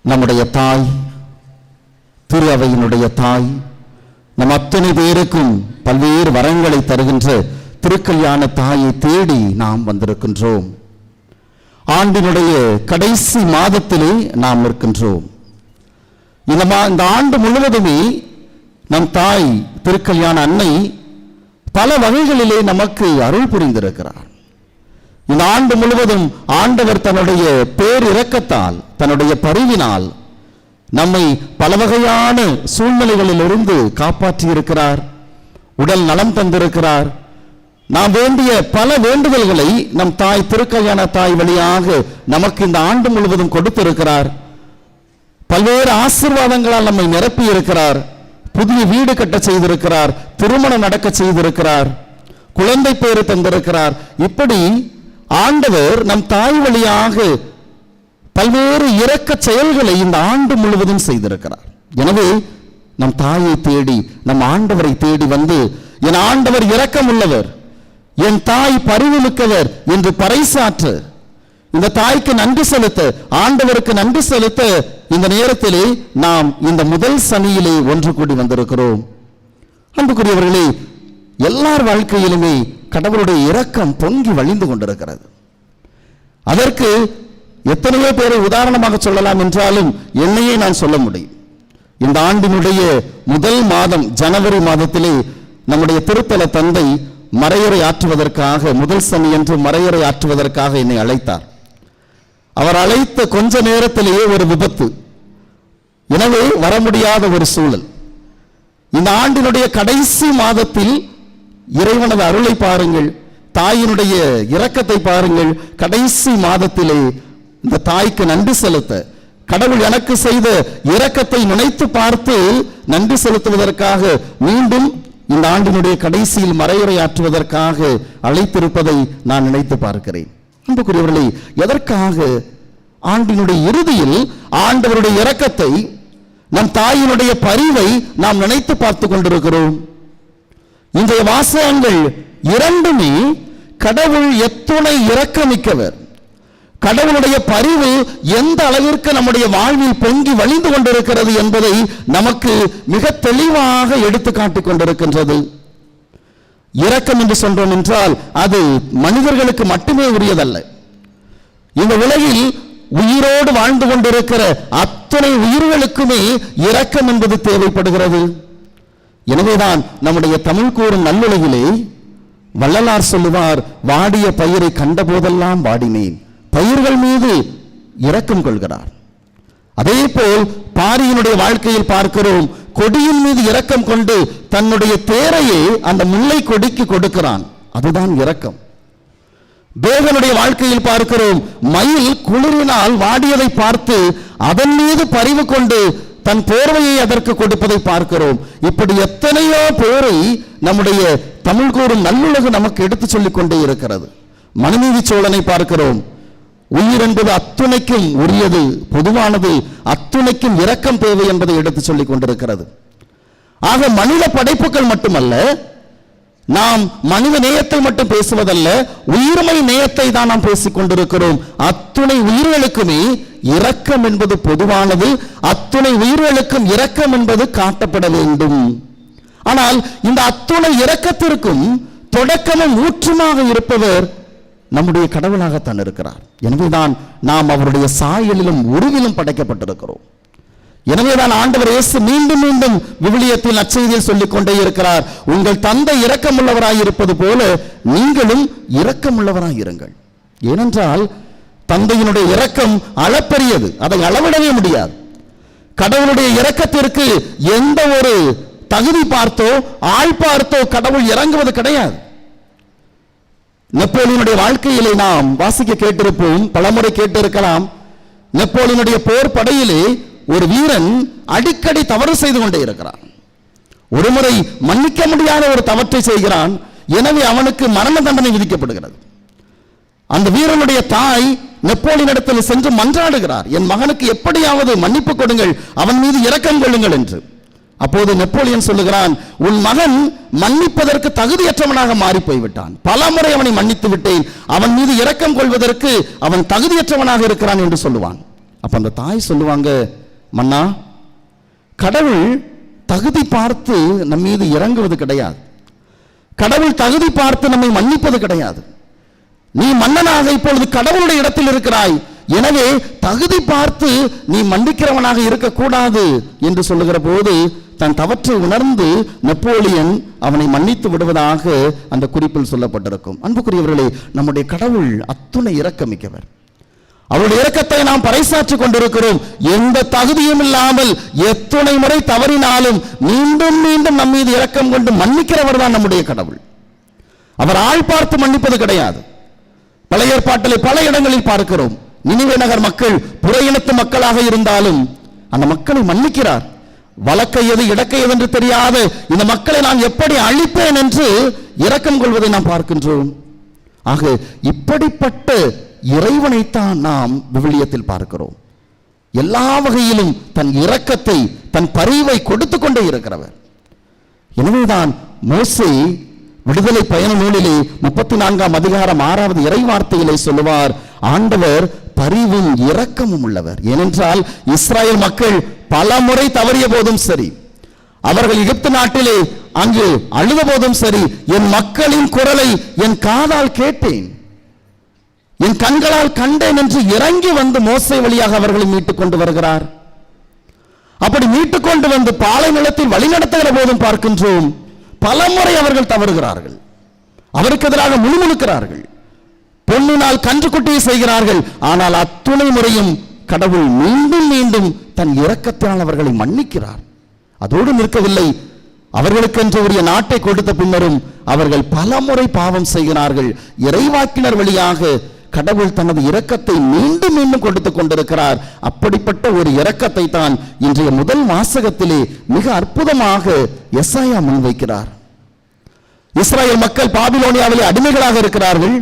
நம்முடைய தாய், திரு அவையினுடைய தாய், நம் அத்தனை பேருக்கும் பல்வேறு வரங்களை தருகின்ற திருக்கல்யாண தாயை தேடி நாம் வந்திருக்கின்றோம். ஆண்டினுடைய கடைசி மாதத்திலே நாம் இருக்கின்றோம். இந்த ஆண்டு முழுவதுமே நம் தாய் திருக்கல்யாண அன்னை பல வகைகளிலே நமக்கு அருள் புரிந்திருக்கிறார். இந்த ஆண்டு முழுவதும் ஆண்டவர் தன்னுடைய பேரிரக்கத்தால், தன்னுடைய பரிவினால் நம்மை பல வகையான சூழ்நிலைகளிலிருந்து காப்பாற்றி இருக்கிறார். உடல் நலம் தந்திருக்கிறார். நாம் வேண்டிய பல வேண்டுதல்களை நம் தாய் திருக்கல்யாண தாய் வழியாக நமக்கு இந்த ஆண்டு முழுவதும் கொடுத்திருக்கிறார். பல்வேறு ஆசீர்வாதங்களால் நம்மை நிரப்பி இருக்கிறார். புதிய வீடு கட்ட செய்திருக்கிறார். திருமணம் நடக்க செய்திருக்கிறார். குழந்தை பேறு தந்திருக்கிறார். இப்படி ஆண்டவர் நம் தாய் வழியாக பல்வேறு இரக்க செயல்களை இந்த ஆண்டு முழுவதும் செய்திருக்கிறார். எனவே நம் தாயை தேடி, நம் ஆண்டவரை தேடி வந்து, என் ஆண்டவர் இரக்கம் உள்ளவர், என் தாய் பரிவு மிக்கவர் என்று பறைசாற்று, இந்த தாய்க்கு நன்றி செலுத்த, ஆண்டவருக்கு நன்றி செலுத்த இந்த நேரத்திலே நாம் இந்த முதல் சனியிலே ஒன்று கூடி வந்திருக்கிறோம். அன்புக்குரியவர்களே, எல்லார் வாழ்க்கையிலுமே கடவுளுடைய இரக்கம் பொங்கி வழிந்து கொண்டிருக்கிறது. அதற்கு எத்தனையோ பேரை உதாரணமாக சொல்லலாம் என்றாலும் என்னையே நான் சொல்ல முடியும். இந்த ஆண்டினுடைய முதல் மாதம் ஜனவரி மாதத்திலே நம்முடைய திருத்தல தந்தை மறையுரை ஆற்றுவதற்காக, முதல் சனி என்று மறையுரை ஆற்றுவதற்காக என்னை அழைத்தார். அவர் அழைத்த கொஞ்ச நேரத்திலேயே ஒரு விபத்து. எனவே வர முடியாத ஒரு சூழல். இந்த ஆண்டினுடைய கடைசி மாதத்தில் இறைவனது அருளை பாருங்கள், தாயினுடைய இரக்கத்தை பாருங்கள். கடைசி மாதத்திலே இந்த தாய்க்கு நன்றி செலுத்த, கடவுள் எனக்கு செய்த இரக்கத்தை நினைத்து பார்த்து நன்றி செலுத்துவதற்காக மீண்டும் இந்த ஆண்டினுடைய கடைசியில் மறையுரை ஆற்றுவதற்காக அழைத்திருப்பதை நான் நினைத்து பார்க்கிறேன். அன்புக்குரியவர்களே, எதற்காக ஆண்டினுடைய இறுதியில் ஆண்டவருடைய இரக்கத்தை, நம் தாயினுடைய பரிவை நாம் நினைத்து பார்த்து கொண்டிருக்கிறோம்? இன்றைய வாசகங்கள் இரண்டுமே கடவுள் எத்துணை இரக்கமிக்கவர், கடவுளுடைய பரிவு எந்த அளவிற்கு நம்முடைய வாழ்வில் பொங்கி வழிந்து கொண்டிருக்கிறது என்பதை நமக்கு மிக தெளிவாக எடுத்து காட்டிக் கொண்டிருக்கின்றது. இரக்கம் என்று சொன்னோம் என்றால் அது மனிதர்களுக்கு மட்டுமே உரியதல்ல. இந்த உலகில் உயிரோடு வாழ்ந்து கொண்டிருக்கிற அத்தனை உயிர்களுக்குமே இரக்கம் என்பது தேவைப்படுகிறது. எனவேதான் நம்முடைய தமிழ் கூறும் நல்லுலகிலே வள்ளலார் சொல்லுவார், வாடிய பயிரை கண்ட போதெல்லாம் வாடினேன். பயிர்கள் மீது இரக்கம் கொள்கிறார். அதே போல் பாரியினுடைய வாழ்க்கையில் பார்க்கிறோம், கொடியின் மீது இரக்கம் கொண்டு தன்னுடைய தேரையை அந்த முல்லை கொடிக்கு கொடுக்கிறான். அதுதான் இரக்கம். பேகனுடைய வாழ்க்கையில் பார்க்கிறோம், மயில் குளிரினால் வாடியதை பார்த்து அதன் மீது பரிவு கொண்டு தன் போர்வையை அதற்கு கொடுப்பதை பார்க்கிறோம். இப்படி எத்தனையோ பேரை நம்முடைய தமிழ் கூறும் நல்லுலகு நமக்கு எடுத்து சொல்லிக் கொண்டே இருக்கிறது. மனுநீதி சோழனை பார்க்கிறோம், உயிர் என்பது அத்துணைக்கும் உரியது, பொதுவானது, அத்துணைக்கும் இரக்கம் தேவை என்பதை எடுத்து சொல்லிக் கொண்டிருக்கிறது. ஆக மனித படைப்புகள் மட்டுமல்ல, நாம் மனித நேயத்தை மட்டும் பேசுவதல்ல, உயிர்மை நேயத்தை தான் நாம் பேசிக் கொண்டிருக்கிறோம். அத்துணை உயிர்களுக்குமே இரக்கம் என்பது பொதுவானது, அத்துணை உயிர்களுக்கும் இரக்கம் என்பது காட்டப்பட வேண்டும். ஆனால் இந்த அத்துணை இரக்கத்திற்கும் தொடக்கமும் ஊற்றுமாக இருப்பவர் நம்முடைய கடவுளாகத்தான் இருக்கிறார். எனவேதான் நாம் அவருடைய சாயலிலும் உருவிலும் படைக்கப்பட்டிருக்கிறோம். எனவேதான் ஆண்டவர் இயேசு மீண்டும் மீண்டும் விவிலியத்தில் நற்செய்தியில் சொல்லிக் கொண்டே இருக்கிறார், உங்கள் தந்தை இரக்கமுள்ளவராய் இருப்பது போல நீங்களும் இரக்கமுள்ளவராய் இருங்கள். ஏனென்றால் தந்தையினுடைய இரக்கம் அளப்பரியது, அதை அளவிடவே முடியாது. கடவுளுடைய இரக்கத்திற்கு எந்த ஒரு தகுதி பார்த்தோ ஆள் பார்த்தோ கடவுள் இறங்குவது கிடையாது. நெப்போலியனுடைய வாழ்க்கையிலே நாம் வாசிக்க கேட்டிருப்போம், பலமுறை கேட்டிருக்கலாம். நெப்போலியனுடைய போர் படையிலே ஒரு வீரன் அடிக்கடி தவறு செய்து கொண்டே இருக்கிறான். ஒருமுறை மன்னிக்க முடியாத ஒரு தவற்றை செய்கிறான். எனவே அவனுக்கு மரண தண்டனை விதிக்கப்படுகிறது. அந்த வீரனுடைய தாய் நெப்போலியனிடத்தில் சென்று மன்றாடுகிறார், என் மகனுக்கு எப்படியாவது மன்னிப்பு கொடுங்கள், அவன் மீது இரக்கம் கொள்ளுங்கள் என்று. அப்போது நெப்போலியன் சொல்லுகிறான், உன் மகன் மன்னிப்பதற்கு தகுதியற்றவனாக மாறி போய்விட்டான், பல முறை அவனை மன்னித்து விட்டேன், அவன் மீது இரக்கம் கொள்வதற்கு அவன் தகுதியற்றவனாக இருக்கிறான் என்று சொல்லுவான். அப்ப அந்த தாய் சொல்லுவாங்க, மன்னா, கடவுள் தகுதி பார்த்து நம் மீது இறங்குவது கிடையாது. கடவுள் தகுதி பார்த்து நம்மை மன்னிப்பது கிடையாது. நீ மன்னனாக இப்பொழுது கடவுளுடைய இடத்தில் இருக்கிறாய், எனவே தகுதி பார்த்து நீ மன்னிக்கிறவனாக இருக்கக்கூடாது என்று சொல்லுகிற போது தன் தவற்றை உணர்ந்து நெப்போலியன் அவனை மன்னித்து விடுவதாக அந்த குறிப்பில் சொல்லப்பட்டிருக்கும். அன்புக்குரியவர்களே, நம்முடைய கடவுள் அத்துணை இரக்கமிக்கவர். அவருடைய இரக்கத்தை நாம் பறைசாற்றிக் கொண்டிருக்கிறோம். எந்த தகுதியும் இல்லாமல் எத்துணை முறை தவறினாலும் மீண்டும் மீண்டும் நம் மீது இரக்கம் கொண்டு மன்னிக்கிறவர் தான் நம்முடைய கடவுள். அவர் ஆள் பார்த்து மன்னிப்பது கிடையாது. பழைய ஏற்பாட்டிலே பல இடங்களில் பார்க்கிறோம். நினிவே நகர் மக்கள் புற இனத்து மக்களாக இருந்தாலும் அந்த மக்களை மன்னிக்கிறார். வழக்கை எது இடக்கை எது என்று தெரியாத இந்த மக்களை நான் எப்படி அழிப்பேன் என்று இரக்கம் கொள்வதை நாம் பார்க்கின்றோம். ஆக இப்படிப்பட்ட இறைவனைத்தான் நாம் விவிலியத்தில் பார்க்கிறோம். எல்லா வகையிலும் தன் இரக்கத்தை, தன் பரிவை கொடுத்து கொண்டே இருக்கிறவர். எனவேதான் மோசே விடுதலை பயண நூலிலே 34ஆம் அதிகாரம் 6வது இறை வார்த்தையிலே சொல்லுவார், ஆண்டவர் பரிவும் இரக்கமும் உள்ளவர். ஏனென்றால் இஸ்ராயல் மக்கள் பல முறை தவறிய போதும் சரி, அவர்கள் எகிப்து நாட்டிலே அங்கு அழுத போதும் சரி, என் மக்களின் குரலை என் காதால் கேட்டேன், என் கண்களால் கண்டேன் என்று இறங்கி வந்து மோசே வழியாக அவர்களை மீட்டுக் கொண்டு வருகிறார். அப்படி மீட்டுக் கொண்டு வந்து பாலை நிலத்தில் வழிநடத்துகிற போதும் பார்க்கின்றோம், பலமுறை அவர்கள் தவறுகிறார்கள், அவருக்கு எதிராக முணுமுணுக்கிறார்கள், பொன்னினால் கன்றுக்குட்டியை செய்கிறார்கள். ஆனால் அத்துணை முறையும் கடவுள் மீண்டும் மீண்டும் தன் இரக்கத்தினால் அவர்களை மன்னிக்கிறார். அதோடு நிற்கவில்லை, அவர்களுக்கென்று உரிய நாட்டை கொடுத்த பின்னரும் அவர்கள் பலமுறை பாவம் செய்கிறார்கள். இறைவாக்கினர் வழியாக கடவுள் தனது இரக்கத்தை மீண்டும் மீண்டும் கொடுத்துக் கொண்டிருக்கிறார். அப்படிப்பட்ட ஒரு இரக்கத்தை தான் இன்றைய முதல் வாசகத்திலே மிக அற்புதமாக எசாயா முன்வைக்கிறார். இஸ்ராயல் மக்கள் பாபிலோனியாவிலே அடிமைகளாக இருக்கிறார்கள்.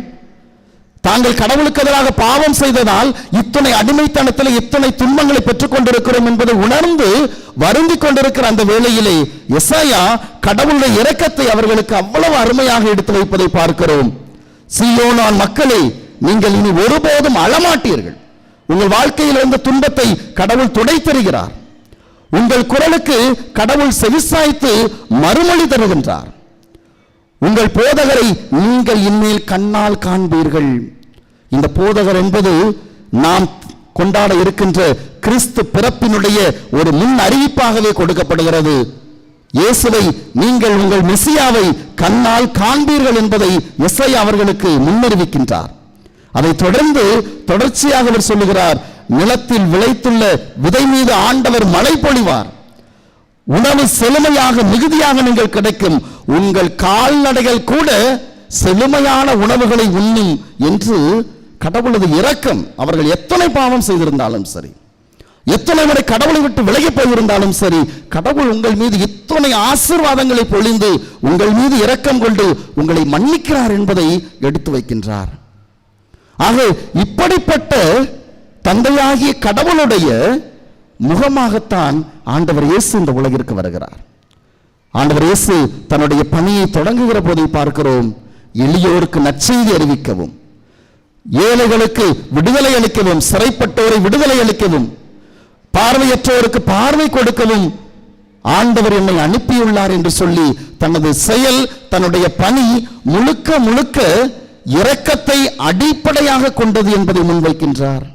தாங்கள் கடவுளுக்கு எதிராக பாவம் செய்ததால் இத்தனை அடிமைத்தனத்தில் இத்தனை துன்பங்களை பெற்றுக் கொண்டிருக்கிறோம் என்பதை உணர்ந்து வருந்திக் கொண்டிருக்கிற அந்த வேளையிலே எசாயா கடவுளுடைய இரக்கத்தை அவர்களுக்கு அவ்வளவு அருமையாக எடுத்து வைப்பதை பார்க்கிறோம். சீயோனான் மக்களே, நீங்கள் இனி ஒருபோதும் அழமாட்டீர்கள். உங்கள் வாழ்க்கையில் இருந்த துன்பத்தை கடவுள் துடைத்தருகிறார். உங்கள் குரலுக்கு கடவுள் செவிசாய்த்து மறுமொழி தருகின்றார். உங்கள் போதகரை நீங்கள் இனிமேல் கண்ணால் காண்பீர்கள். இந்த போதகர் என்பது நாம் கொண்டாட இருக்கின்ற கிறிஸ்து பிறப்பினுடைய ஒரு முன் அறிவிப்பாகவே கொடுக்கப்படுகிறது. இயேசுவை நீங்கள் உங்கள் மெசியாவை கண்ணால் காண்பீர்கள் என்பதை எசாயா அவர்களுக்கு முன்னறிவிக்கின்றார். அதை தொடர்ந்து தொடர்ச்சியாக அவர் சொல்லுகிறார், நிலத்தில் விளைத்துள்ள விதை மீது ஆண்டவர் மழை பொழிவார், உணவு செழுமையாக மிகுதியாக நீங்கள் கிடைக்கும், உங்கள் கால்நடைகள் கூட செழுமையான உணவுகளை உண்ணும் என்று கடவுளது இரக்கம். அவர்கள் எத்தனை பாவம் செய்திருந்தாலும் சரி, எத்தனை முறை கடவுளை விட்டு விலகி போயிருந்தாலும் சரி, கடவுள் உங்கள் மீது இத்தனை ஆசீர்வாதங்களை பொழிந்து உங்கள் மீது இரக்கம் கொண்டு உங்களை மன்னிக்கிறார் என்பதை எடுத்து வைக்கின்றார். ஆக இப்படிப்பட்ட தந்தையாகிய கடவுளுடைய முகமாகத்தான் ஆண்டவர் இயேசு இந்த உலகிற்கு வருகிறார். ஆண்டவர் இயேசு தன்னுடைய பணியை தொடங்குகிற போதை பார்க்கிறோம், எளியோருக்கு நற்செய்தி அறிவிக்கவும், ஏழைகளுக்கு விடுதலை அளிக்கவும், சிறைப்பட்டோரை விடுதலை அளிக்கவும், பார்வையற்றோருக்கு பார்வை கொடுக்கவும் ஆண்டவர் என்னை அனுப்பியுள்ளார் என்று சொல்லி தனது செயல், தன்னுடைய பணி முழுக்க முழுக்க இரக்கத்தை அடிப்படையாக கொண்டது என்பதை முன்வைக்கின்றார்.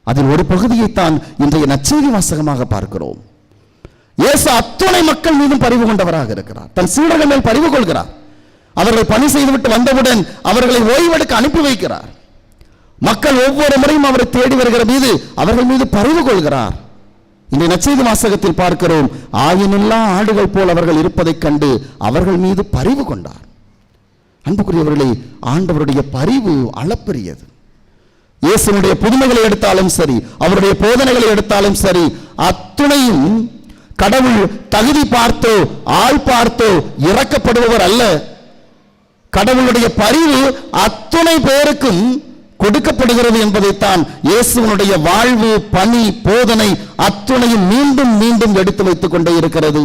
அதில் ஒரு பகுதியைத்தான் இன்றைய நற்செய்தி வாசகமாக பார்க்கிறோம். இயேசு அத்துணை மக்கள் மீதும் பரிவு கொண்டவராக இருக்கிறார். தன் சீடர்கள் மேல் பரிவு கொள்கிறார். அவர்கள் பணி செய்துவிட்டு வந்தவுடன் அவர்களை ஓய்வெடுக்க அனுப்பி வைக்கிறார். மக்கள் ஒவ்வொரு முறையும் அவரை தேடி வருகிற மீது அவர்கள் மீது பரிவு கொள்கிறார். இந்த நற்செய்தி வாசகத்தில் பார்க்கிறோம், ஆயினில்லா ஆடுகள் போல் அவர்கள் இருப்பதைக் கண்டு அவர்கள் மீது பரிவு கொண்டார். அன்புக்குரியவர்களே, ஆண்டவருடைய பரிவு அளப்பரியது. இயேசுனுடைய புதுமைகளை எடுத்தாலும் சரி, அவருடைய போதனைகளை எடுத்தாலும் சரி, அத்துணையும் கடவுள் தகுதி பார்த்தோ ஆள் பார்த்தோ இறக்கப்படுபவர் அல்ல. கடவுளுடைய பரிவு அத்துணை பேருக்கும் கொடுக்கப்படுகிறது என்பதைத்தான் இயேசுனுடைய வாழ்வு, பணி, போதனை அத்துணையும் மீண்டும் மீண்டும் எடுத்து வைத்துக் கொண்டே இருக்கிறது.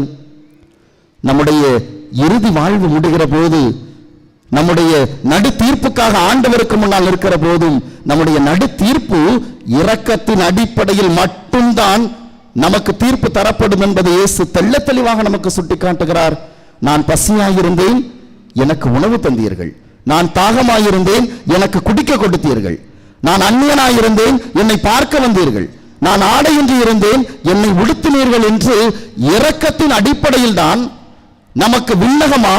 நம்முடைய இறுதி வாழ்வு முடிகிற போது, நம்முடைய நடு தீர்ப்புக்காக ஆண்டவருக்கு முன்னால் இருக்கிற போதும் நம்முடைய நடு தீர்ப்பு இரக்கத்தின் அடிப்படையில் மட்டும்தான் நமக்கு தீர்ப்பு தரப்படும் என்பதை இயேசு தெள்ள தெளிவாக நமக்கு சுட்டிக்காட்டுகிறார். நான் பசியாயிருந்தேன், எனக்கு உணவு தந்தீர்கள். நான் தாகமாயிருந்தேன், எனக்கு குடிக்க கொடுத்தீர்கள். நான் அந்நியனாயிருந்தேன், என்னை பார்க்க வந்தீர்கள். நான் ஆடையின்றி இருந்தேன், என்னை உடுத்தினீர்கள் என்று இரக்கத்தின் அடிப்படையில் தான் நமக்கு விண்ணகமா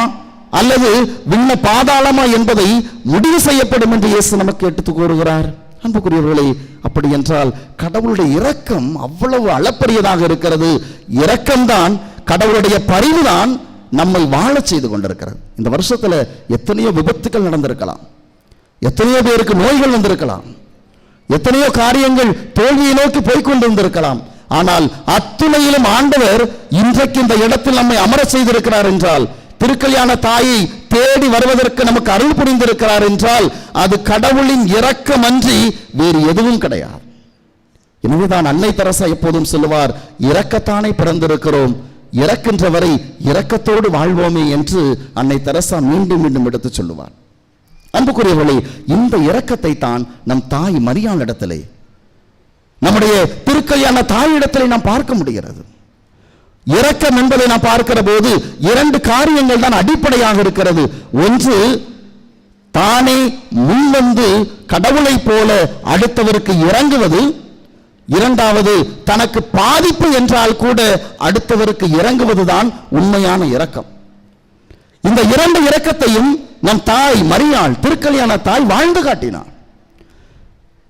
அல்லது விண்ண பாதாளமா என்பதை முடிவு செய்யப்படும் என்று இயேசு நமக்கு எடுத்து கூறுகிறார். அன்புக்குரியவர்களே, அப்படி என்றால் கடவுளுடைய இரக்கம் அவ்வளவு அளப்பரியதாக இருக்கிறது. இரக்கம்தான், கடவுளுடைய பரிவுதான் நம்மை வாழ செய்து கொண்டிருக்கிறது. இந்த வருஷத்துல எத்தனையோ விபத்துக்கள் நடந்திருக்கலாம், எத்தனையோ பேருக்கு நோய்கள் வந்திருக்கலாம், எத்தனையோ காரியங்கள் தோல்வியை நோக்கி போய்கொண்டிருந்திருக்கலாம். ஆனால் அத்துணையிலும் ஆண்டவர் இன்றைக்கு இந்த இடத்தில் நம்மை அமர செய்திருக்கிறார் என்றால், திருக்கல்யாண தாயை தேடி வருவதற்கு நமக்கு அருள் புரிந்திருக்கிறார் என்றால், அது கடவுளின் இரக்கம் அன்றி வேறு எதுவும் கிடையாது. எனவேதான் அன்னை தெரசா எப்போதும் சொல்லுவார், இரக்கத்தானே பிறந்திருக்கிறோம், இறக்கின்ற வரை இரக்கத்தோடு வாழ்வோமே என்று அன்னை தெரசா மீண்டும் மீண்டும் எடுத்து சொல்லுவார். அன்புக்குரியவர்களே, இந்த இரக்கத்தை தான் நம் தாய் மரியாள் இடத்திலே, நம்முடைய திருக்கல்யாண தாயிடத்திலே நாம் பார்க்க முடிகிறது. இரக்கம் என்பதை நாம் பார்க்கிற போது இரண்டு காரியங்கள் தான் அடிப்படையாக இருக்கிறது. ஒன்று, தானே முன்வந்து கடவுளை போல அடுத்தவருக்கு இறங்குவது. இரண்டாவது, தனக்கு பாதிப்பு என்றால் கூட அடுத்தவருக்கு இறங்குவதுதான் உண்மையான இரக்கம். இந்த இரண்டு இரக்கத்தையும் நம் தாய் மரியாள், திருக்கல்யாண தாய் வாழ்ந்து காட்டினார்.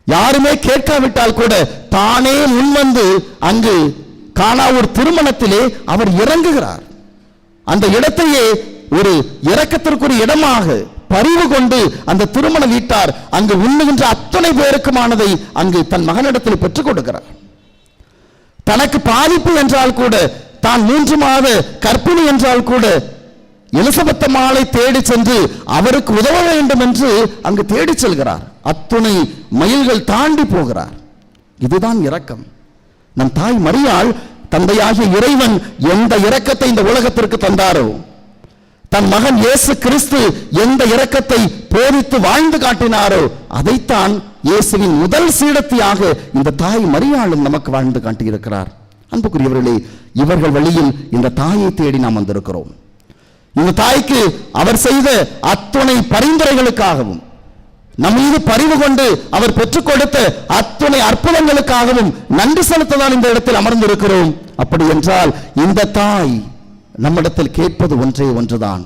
யாருமே கேட்காவிட்டால் கூட தானே முன்வந்து அங்கு கானா ஒரு திருமணத்திலே அவர் இறங்குகிறார். அந்த இடத்தையே ஒரு இரக்கத்திற்குரிய இடமாக பரிவு கொண்டு அந்த திருமண வீட்டார் அங்கு உண்ணுகின்ற அத்தனை பேருக்குமானதை அங்கு தன் மகனிடத்தில் பெற்றுக் கொடுக்கிறார். தனக்கு பாதிப்பு என்றால் கூட, தான் 3 மாத கர்ப்பிணி என்றால் கூட எலிசபெத் அம்மாளை தேடி சென்று அவருக்கு உதவ வேண்டும் என்று அங்கு தேடி செல்கிறார். அத்துணை மைல்கள் தாண்டி போகிறார். இதுதான் இரக்கம். நம் தாய் மரியாள் தந்தையாகிய இறைவன் எந்த இரக்கத்தை இந்த உலகத்திற்கு தந்தாரோ, தன் மகன் இயேசு கிறிஸ்து எந்த இரக்கத்தை போதித்து வாழ்ந்து காட்டினாரோ, அதைத்தான் இயேசுவின் முதல் சீடத்தியாக இந்த தாய் மரியாளும் நமக்கு வாழ்ந்து காட்டியிருக்கிறார். அன்புக்குரியவர்களே, இவர்கள் வழியில் இந்த தாயை தேடி நாம் வந்திருக்கிறோம். இந்த தாய்க்கு அவர் செய்த அத்துணை பரிந்துரைகளுக்காகவும், நம் மீது பரிவு கொண்டு அவர் பெற்றுக் கொடுத்த அத்துணை அற்புதங்களுக்காகவும் நன்றி செலுத்ததான் இந்த இடத்தில் அமர்ந்திருக்கிறோம். அப்படி என்றால் இந்த தாய் நம்மிடத்தில் கேட்பது ஒன்றே ஒன்றுதான்.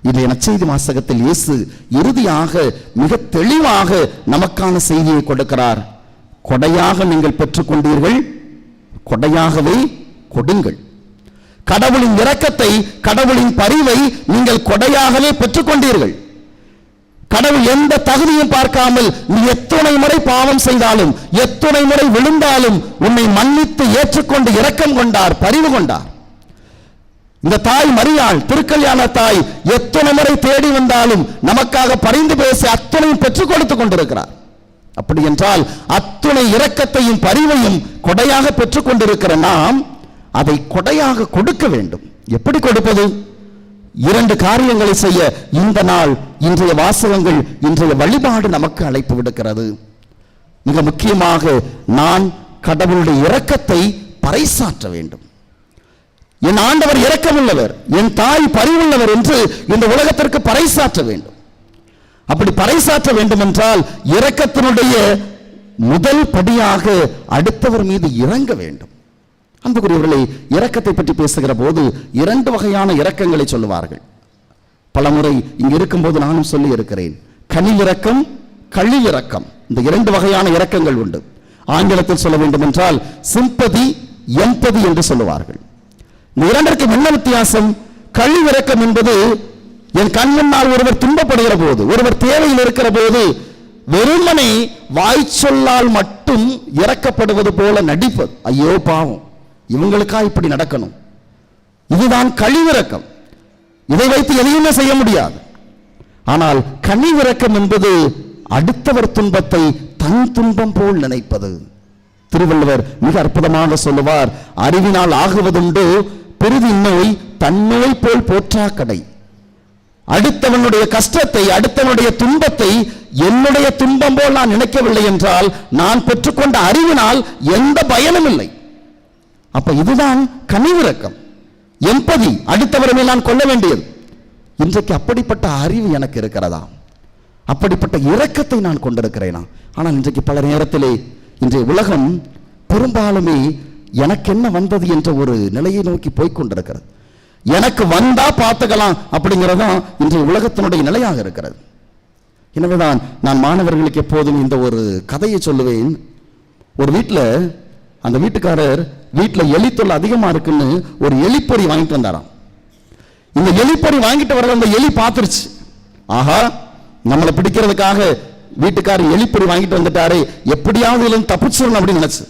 இன்றைய நற்செய்தி வாசகத்தில் இயேசு இறுதியாக மிக தெளிவாக நமக்கான செய்தியை கொடுக்கிறார். கொடையாக நீங்கள் பெற்றுக்கொண்டீர்கள், கொடையாகவே கொடுங்கள். கடவுளின் இரக்கத்தை, கடவுளின் பரிவை நீங்கள் கொடையாகவே பெற்றுக்கொண்டீர்கள். கடவுள் எந்த தகுதியும் பார்க்காமல் நீ எத்தனை முறை பாவம் செய்தாலும், எத்தனை முறை விழுந்தாலும் உன்னை மன்னித்து ஏற்றுக்கொண்டு இரக்கம் கொண்டார், பரிவு கொண்டார். இந்த தாய் மரியாள், திருக்கல்யாண தாய், எத்தனை முறை தேடி வந்தாலும் நமக்காக பரிந்து பேசி அத்தனையும் பெற்றுக் கொடுத்துக் கொண்டிருக்கிறார். அப்படி என்றால் அத்துணை இரக்கத்தையும் பரிவையும் கொடையாக பெற்றுக் கொண்டிருக்கிற நாம் அதை கொடையாக கொடுக்க வேண்டும். எப்படி கொடுப்பது? 2 காரியங்களை செய்ய இந்த நாள், இன்றைய வாசகங்கள், இன்றைய வழிபாடு நமக்கு அழைப்பு விடுக்கிறது. மிக முக்கியமாக நான் கடவுளுடைய இரக்கத்தை பறைசாற்ற வேண்டும். என் ஆண்டவர் இரக்கமுள்ளவர், என் தாய் பரிவுள்ளவர் என்று இந்த உலகத்திற்கு பறைசாற்ற வேண்டும். அப்படி பறைசாற்ற வேண்டும் என்றால் இரக்கத்தினுடைய முதல் படியாக அடுத்தவர் மீது இறங்க வேண்டும். அன்புக்குரியவர்களே, இரக்கத்தை பற்றி பேசுகிற போது 2 வகையான இரக்கங்களை சொல்லுவார்கள். பலமுறை இங்கு இருக்கும்போது நானும் சொல்லி இருக்கிறேன். கனில் இரக்கம், கழில் இரக்கம். இந்த 2 வகையான இரக்கங்கள் உண்டு. ஆங்கிலத்தில் சொல்ல வேண்டும் என்றால் சிம்பதி, எம்பதி என்று சொல்லுவார்கள். இந்த 2ற்கும் என்ன வித்தியாசம்? கழில் இரக்கம் என்பது என் கண் முன்னால் ஒருவர் துன்பப்படுகிற போது, ஒருவர் தேவையில் இருக்கிற போது வெறுமனை வாய்ச்சொல்லால் மட்டும் இறக்கப்படுவது போல நடிப்பது. ஐயோ பாவம், இவங்களுக்கா இப்படி நடக்கணும், இதுதான் கழிவிரக்கம். இதை வைத்து எதையுமே செய்ய முடியாது. ஆனால் கனிவிரக்கம் என்பது அடுத்தவர் துன்பத்தை தன் துன்பம் போல் நினைப்பது. திருவள்ளுவர் மிக அற்புதமாக சொல்லுவார், அறிவினால் ஆகுவதுண்டு பெரிதி நோய் தன்னோய் போல் போற்றா கடை. அடுத்தவனுடைய கஷ்டத்தை, அடுத்தவனுடைய துன்பத்தை என்னுடைய துன்பம் போல் நான் நினைக்கவில்லை என்றால் நான் பெற்றுக்கொண்ட அறிவினால் எந்த பயனும் இல்லை. அப்ப இதுதான் கனிவிரக்கம், எம்பதி, அடுத்தவரை நான் கொள்ள வேண்டியது. இன்றைக்கு அப்படிப்பட்ட அறிவு எனக்கு இருக்கிறதா? அப்படிப்பட்ட இரக்கத்தை நான் கொண்டிருக்கிறேனா? ஆனால் இன்றைக்கு பல நேரத்திலே இன்றைய உலகம் பெரும்பாலுமே எனக்கு என்ன வந்தது என்ற ஒரு நிலையை நோக்கி போய்கொண்டிருக்கிறது. எனக்கு வந்தா பார்த்துக்கலாம் அப்படிங்கிறதான் இன்றைய உலகத்தினுடைய நிலையாக இருக்கிறது. எனவேதான் நான் மாணவர்களுக்கு எப்போதும் இந்த ஒரு கதையை சொல்லுவேன். ஒரு வீட்டில் அந்த வீட்டுக்காரர் வீட்டில் எலி தொல்லை அதிகமாக இருக்குன்னு ஒரு எலிப்பொறி வாங்கிட்டு வந்தாராம். இந்த எலிப்பொறி வாங்கிட்டு வர அந்த எலி பார்த்துருச்சு, ஆஹா நம்மளை பிடிக்கிறதுக்காக வீட்டுக்காரர் எலிப்பொறி வாங்கிட்டு வந்துட்டாரு, எப்படியாவது இதுல தப்பிச்சிடணும் அப்படின்னு நினைச்சு.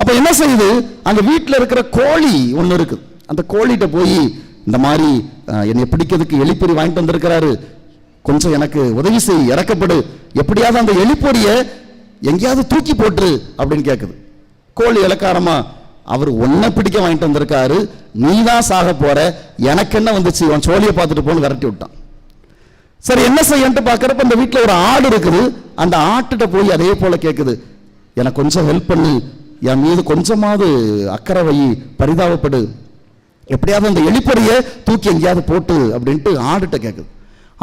அப்ப என்ன செய்யுது, அந்த வீட்டில் இருக்கிற கோழி ஒன்று இருக்கு, அந்த கோழிகிட்ட போய் இந்த மாதிரி என்னை பிடிக்கிறதுக்கு எலிப்பொறி வாங்கிட்டு வந்திருக்கிறாரு, கொஞ்சம் எனக்கு உதவி செய், இறக்கப்படு, எப்படியாவது அந்த எலிப்பொறியை எங்கேயாவது தூக்கி போட்டு அப்படின்னு கேட்குது. கோழி இலக்காரமா, அவர் ஒன்ன பிடிக்க வாங்கிட்டு வந்திருக்காரு, நீ தான் சாக போற, எனக்கு என்ன வந்துச்சு, அவன் சோழியை பார்த்துட்டு போன்னு விரட்டி விட்டான். சரி என்ன செய்யன்ட்டு பார்க்கறப்ப அந்த வீட்டில் ஒரு ஆடு இருக்குது, அந்த ஆட்டுகிட்ட போய் அதே போல கேட்குது, எனக்கு கொஞ்சம் ஹெல்ப் பண்ணு, என் மீது கொஞ்சமாவது அக்கறை வை, பரிதாபப்படு, எப்படியாவது அந்த எலிப்பொறியை தூக்கி எங்கேயாவது போட்டு அப்படின்ட்டு ஆடுகிட்ட கேட்குது.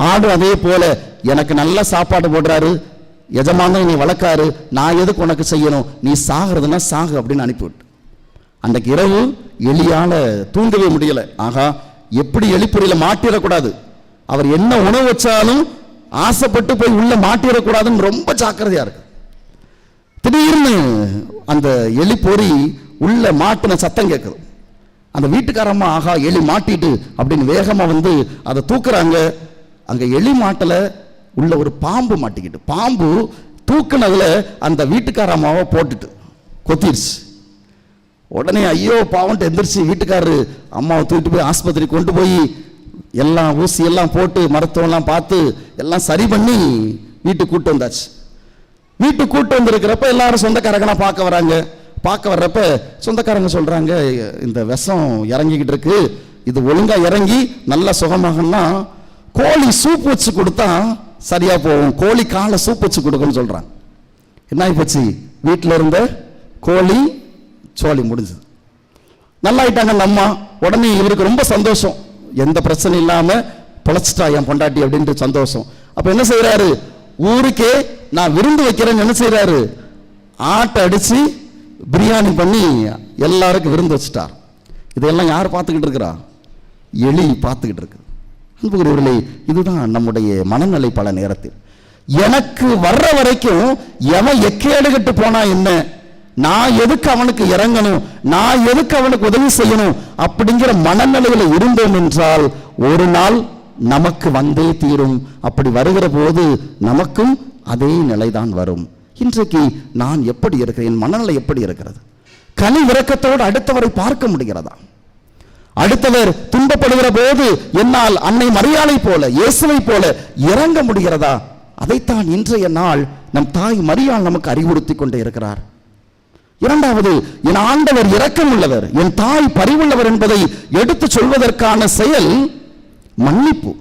ஆடு அதே போல எனக்கு நல்ல சாப்பாடு போடுறாரு, எஜமான நீ வளர்க்காரு, நான் எதுக்கு உனக்கு செய்யணும், நீ சாகிறதுனா சாகு அப்படின்னு அனுப்பிவிட்டு. அன்றைக்கு இரவு எலியால தூங்கவே முடியல. ஆகா எப்படி எலிப்பொறியில மாட்டிடக்கூடாது, அவர் என்ன உணவு வச்சாலும் ஆசைப்பட்டு போய் உள்ள மாட்டிடக்கூடாதுன்னு ரொம்ப ஜாக்கிரதையா இருக்கு. திடீர்னு அந்த எலிப்பொறி உள்ள மாட்டின சத்தம் கேட்குது. அந்த வீட்டுக்காரம்மா ஆகா எலி மாட்டிட்டு அப்படின்னு வேகமா வந்து அதை தூக்குறாங்க. அங்க எலி மாட்டல, உள்ள ஒரு பாம்பு மாட்டிக்கிட்டு, பாம்பு தூக்குனதுல அந்த வீட்டுக்காரம்மாவை போட்டுட்டு கொத்திருச்சு. உடனே ஐயோ பாவன்ட்டு எந்திரிச்சு வீட்டுக்காரரு அம்மாவை தூக்கிட்டு போய் ஆஸ்பத்திரி கொண்டு போய் எல்லாம் ஊசி எல்லாம் போட்டு மருத்துவம்லாம் பார்த்து எல்லாம் சரி பண்ணி வீட்டுக்கு கூட்டு வந்தாச்சு. வீட்டுக்கு கூட்டு வந்திருக்கிறப்ப எல்லாரும் சொந்தக்காரங்கனா பார்க்க வராங்க. பார்க்க வர்றப்ப சொந்தக்காரங்க சொல்றாங்க, இந்த விஷம் இறங்கிக்கிட்டு இருக்கு, இது ஒழுங்கா இறங்கி நல்லா சுகமாகனா கோழி சூப் வச்சு கொடுத்தா சரியா போகும், கோழி காலை சூப் வச்சு கொடுக்கணும்னு சொல்றாங்க. என்ன ஆயிப்போச்சு, வீட்டில் இருந்த கோழி சோழி முடிஞ்சது, நல்லாயிட்டாங்க அந்த அம்மா. உடனே இவருக்கு ரொம்ப சந்தோஷம், எந்த பிரச்சனை இல்லாம பொழைச்சிட்டா என் பொண்டாட்டி அப்படின்ட்டு சந்தோஷம். அப்ப என்ன செய்யறாரு, ஊருக்கே நான் விருந்து வைக்கிறேன்னு என்ன செய்யறாரு, ஆட்டை அடிச்சு பிரியாணி பண்ணி எல்லாருக்கும் விருந்து வச்சுட்டார். இதெல்லாம் யார் பார்த்துக்கிட்டு இருக்கிறா, எலி பார்த்துக்கிட்டு இருக்கு. அன்புக்குரியவர்களே, இதுதான் நம்முடைய மனநிலை. பல நேரத்தில் எனக்கு வர்ற வரைக்கும் எவன் எக்கேடுகட்டு போனா என்ன, நான் எதுக்கு அவனுக்கு இறங்கணும், நான் எதுக்கு அவனுக்கு உதவி செய்யணும் அப்படிங்கிற மனநிலையில இருந்தோம் என்றால் ஒரு நாள் நமக்கு வந்தே தீரும். அப்படி வருகிற போது நமக்கும் அதே நிலைதான் வரும். இன்றைக்கு நான் எப்படி இருக்கிறேன், மனநிலை எப்படி இருக்கிறது? கனி விரக்கத்தோடு அடுத்தவரை பார்க்க முடிகிறதா? அடுத்தவர் துன்பப்படுகிற போது என்னால் அன்னை மரியாளை போல இயேசுவை போல இறங்க முடிகிறதா? அதைத்தான் இன்றைய நாள் நம் தாய் மரியாள் நமக்கு அறிவுறுத்தி கொண்டே இருக்கிறார். இரண்டாவது, என் ஆண்டவர் இரக்கம் உள்ளவர், என் தாய் பரிவுள்ளவர் என்பதை எடுத்து சொல்வதற்கான செயல் மன்னிப்பு.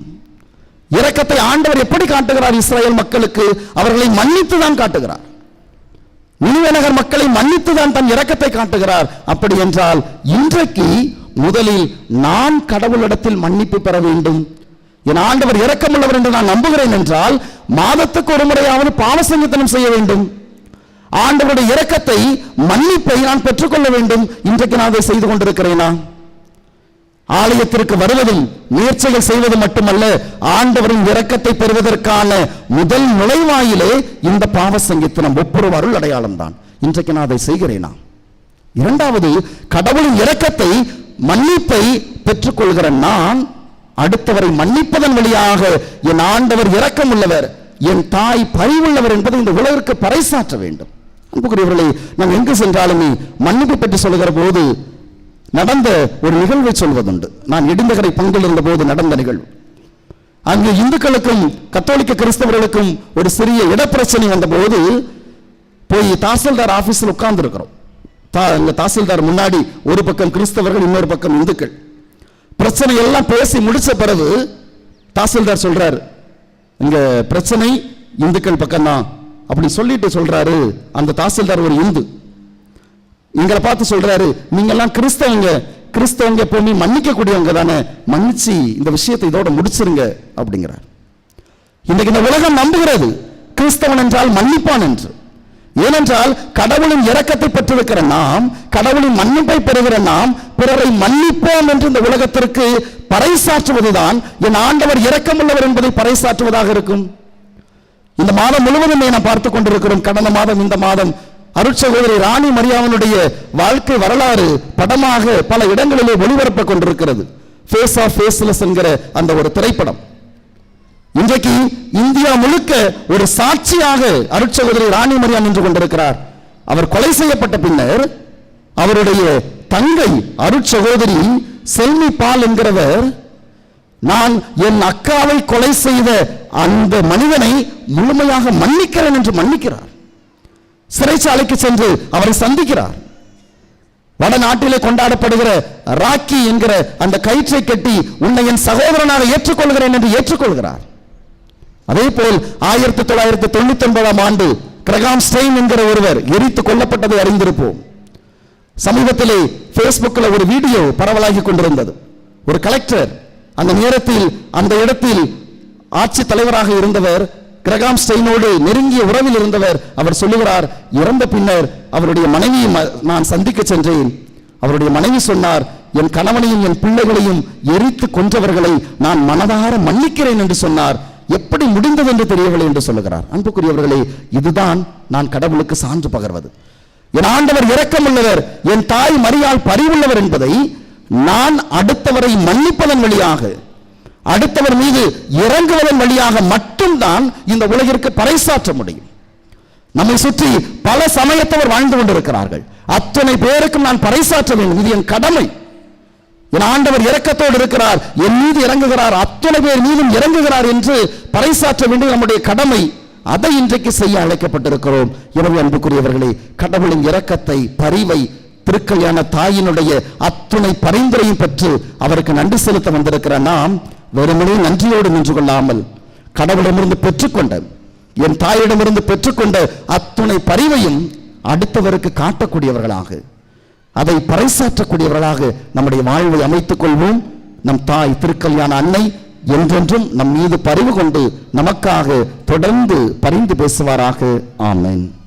இரக்கத்தை ஆண்டவர் எப்படி காட்டுகிறார் இஸ்ரவேல் மக்களுக்கு? அவர்களை மன்னித்து தான் காட்டுகிறார். நினிவே நகர் மக்களை மன்னித்து தான் தன் இரக்கத்தை காட்டுகிறார். அப்படி என்றால் இன்றைக்கு முதலில் நான் கடவுளிடத்தில் மன்னிப்பு பெற வேண்டும். என் ஆண்டவர் இரக்கமுள்ளவர் என்று நான் நம்புகிறேன் என்றால் மாதத்துக்கு ஒரு முறையாவது பாவ சங்கீதனம் செய்ய வேண்டும். ஆண்டவருடைய இரக்கத்தை, மன்னிப்பை நான் பெற்றுக்கொள்ள வேண்டும். இன்றைக்கு நான் அதை செய்து கொண்டிருக்கிறேனா? ஆலயத்திற்கு வருவதும் முயற்சிகள் செய்வது மட்டுமல்ல, ஆண்டவரின் இரக்கத்தை பெறுவதற்கான முதல் நுழைவாயிலே இந்த பாவ சங்கீதனம் ஒவ்வொரு அருள் அடையாளம் தான். இன்றைக்கு நான் அதை செய்கிறேனா? இரண்டாவது, கடவுளின் இரக்கத்தை, மன்னிப்பை பெற்றுக்கொள்கிற நான் அடுத்தவரை மன்னிப்பதன் வழியாக என் ஆண்டவர் இரக்கம் உள்ளவர், என் தாய் பரிவுள்ளவர் என்பதை இந்த உலகிற்கு பறைசாற்ற வேண்டும். அன்புக்குரியவர்களே, நாம் எங்கு சென்றாலுமே மன்னிப்பு பற்றி சொல்லுகிற போது நடந்த ஒரு நிகழ்வை சொல்வதுண்டு. நான் இடிந்தகரை பங்கில் இருந்த போது நடந்த நிகழ்வு. அங்கு இந்துக்களுக்கும் கத்தோலிக்க கிறிஸ்தவர்களுக்கும் ஒரு சிறிய இடப்பிரச்சனை வந்த போது போய் தாசில்தார் ஆபீஸில் உட்கார்ந்து இருக்கிறோம். தாசில்தார் முன்னாடி ஒரு பக்கம் கிறிஸ்தவர்கள், இன்னொரு பக்கம் இந்துக்கள். பிரச்சனை எல்லாம் பேசி முடிச்ச பிறகு தாசில்தார் சொல்றார், இங்க பிரச்சனை இந்துக்கள் பக்கம்தான் அப்படி சொல்லிட்டு சொல்றாரு அந்த தாசில்தார் ஒரு இந்து. எங்களை பார்த்து சொல்றாரு, நீங்க எல்லாம் கிறிஸ்தவங்க எப்பவுமே மன்னிக்க கூடியவங்க தானே, மன்னிச்சு இந்த விஷயத்தை இதோட முடிச்சிருங்க அப்படிங்கிறார். இன்றைக்கு இந்த உலகம் நம்புகிறது கிறிஸ்தவன் என்றால் மன்னிப்பான் என்று. ஏனென்றால் கடவுளின் இரக்கத்தை பெற்றிருக்கிற நாம், கடவுளின் மன்னிப்பை பெறுகிற நாம் பிறரை மன்னிப்போம் என்று இந்த உலகத்திற்கு பறைசாற்றுவதுதான் என் ஆண்டவர் இரக்கமுள்ளவர் என்பதை பறைசாற்றுவதாக இருக்கும். இந்த மாதம் முழுவதுமே நாம் பார்த்துக் கொண்டிருக்கிறோம். கடந்த மாதம், இந்த மாதம் அருட்சகோதரி ராணி மரியாவினுடைய வாழ்க்கை வரலாறு படமாக பல இடங்களிலே ஒளிபரப்ப கொண்டிருக்கிறது. ஃபேஸ் ஆஃப் ஃபேஸ்லெஸ் என்கிற அந்த ஒரு திரைப்படம் இன்றைக்கு இந்தியா முழுக்க ஒரு சாட்சியாக அருட்சகோதரி ராணி மரியா நின்று கொண்டிருக்கிறார். அவர் கொலை செய்யப்பட்ட பின்னர் அவருடைய தங்கை அருட்சகோதரி செல்மி பால் என்கிறவர், நான் என் அக்காவை கொலை செய்த அந்த மனிதனை முழுமையாக மன்னிக்கிறேன் என்று மன்னிக்கிறார். சிறைச்சாலைக்கு சென்று அவரை சந்திக்கிறார். வடநாட்டிலே கொண்டாடப்படுகிற ராக்கி என்கிற அந்த கயிற்றை கட்டி உன்னை என் சகோதரனாக ஏற்றுக்கொள்கிறேன் என்று ஏற்றுக்கொள்கிறார். அதே போல் 1999 ஆண்டு கிரகாம் ஸ்டெயின் என்கிற ஒருவர் எரித்து கொல்லப்பட்டதை அறிந்திருப்போம். சமீபத்திலே பேஸ்புக்கில் ஒரு வீடியோ பரவலாகி கொண்டிருந்தது. ஒரு கலெக்டர் அந்த நேரத்தில் அந்த இடத்தில் ஆட்சி தலைவராக இருந்தவர், கிரகாம் ஸ்டெயினோடு நெருங்கிய உறவில் இருந்தவர். அவர் சொல்லுகிறார், இறந்த பின்னர் அவருடைய மனைவியை நான் சந்திக்க சென்றேன். அவருடைய மனைவி சொன்னார், என் கணவனையும் என் பிள்ளைகளையும் எரித்து கொன்றவர்களை நான் மனதார மன்னிக்கிறேன் என்று சொன்னார். எப்படி முடிந்தது என்று தெரியவில்லை என்று சொல்லுகிறார். அன்புக்குரியவர்களே, இதுதான் நான் கடவுளுக்கு சான்று பகர்வது. என் ஆண்டவர் இரக்கமுள்ளவர், என் தாய் மரியாள் பரிவுள்ளவர் என்பதை நான் அடுத்தவரை மன்னிப்பதன் வழியாக, அடுத்தவர் மீது இறங்குவதன் வழியாக மட்டும்தான் இந்த உலகிற்கு பறைசாற்ற முடியும். நம்மை சுற்றி பல சமயத்தவர் வாழ்ந்து கொண்டிருக்கிறார்கள். அத்தனை பேருக்கும் நான் பறைசாற்ற வேண்டும். இது என் கடமை. என் ஆண்டவர் இரக்கத்தோடு இருக்கிறார், என் மீது இறங்குகிறார், அத்தனை பேர் மீதும் இறங்குகிறார் என்று பறைசாற்ற வேண்டிய நம்முடைய கடமை. அதை இன்றைக்கு செய்ய அழைக்கப்பட்டிருக்கிறோம். எனவே அன்புக்குரியவர்களே, கடவுளின் இரக்கத்தை, பரிவை, திருக்கல்யாண தாயினுடைய அத்துணை பரிந்துரையும் பெற்று அவருக்கு நன்றி செலுத்த வந்திருக்கிற நாம் வெறுமனே நன்றியோடு நின்று கொள்ளாமல், கடவுளிடமிருந்து பெற்றுக்கொண்ட, என் தாயிடமிருந்து பெற்றுக்கொண்ட அத்துணை பரிவையும் அடுத்தவருக்கு காட்டக்கூடியவர்களாக, அதை பறைசாற்றக்கூடியவர்களாக நம்முடைய வாழ்வை அமைத்துக் கொள்வோம். நம் தாய் திருக்கல்யாண அன்னை என்றென்றும் நம் மீது பரிவு கொண்டு நமக்காக தொடர்ந்து பரிந்து பேசுவாராக. ஆமென்.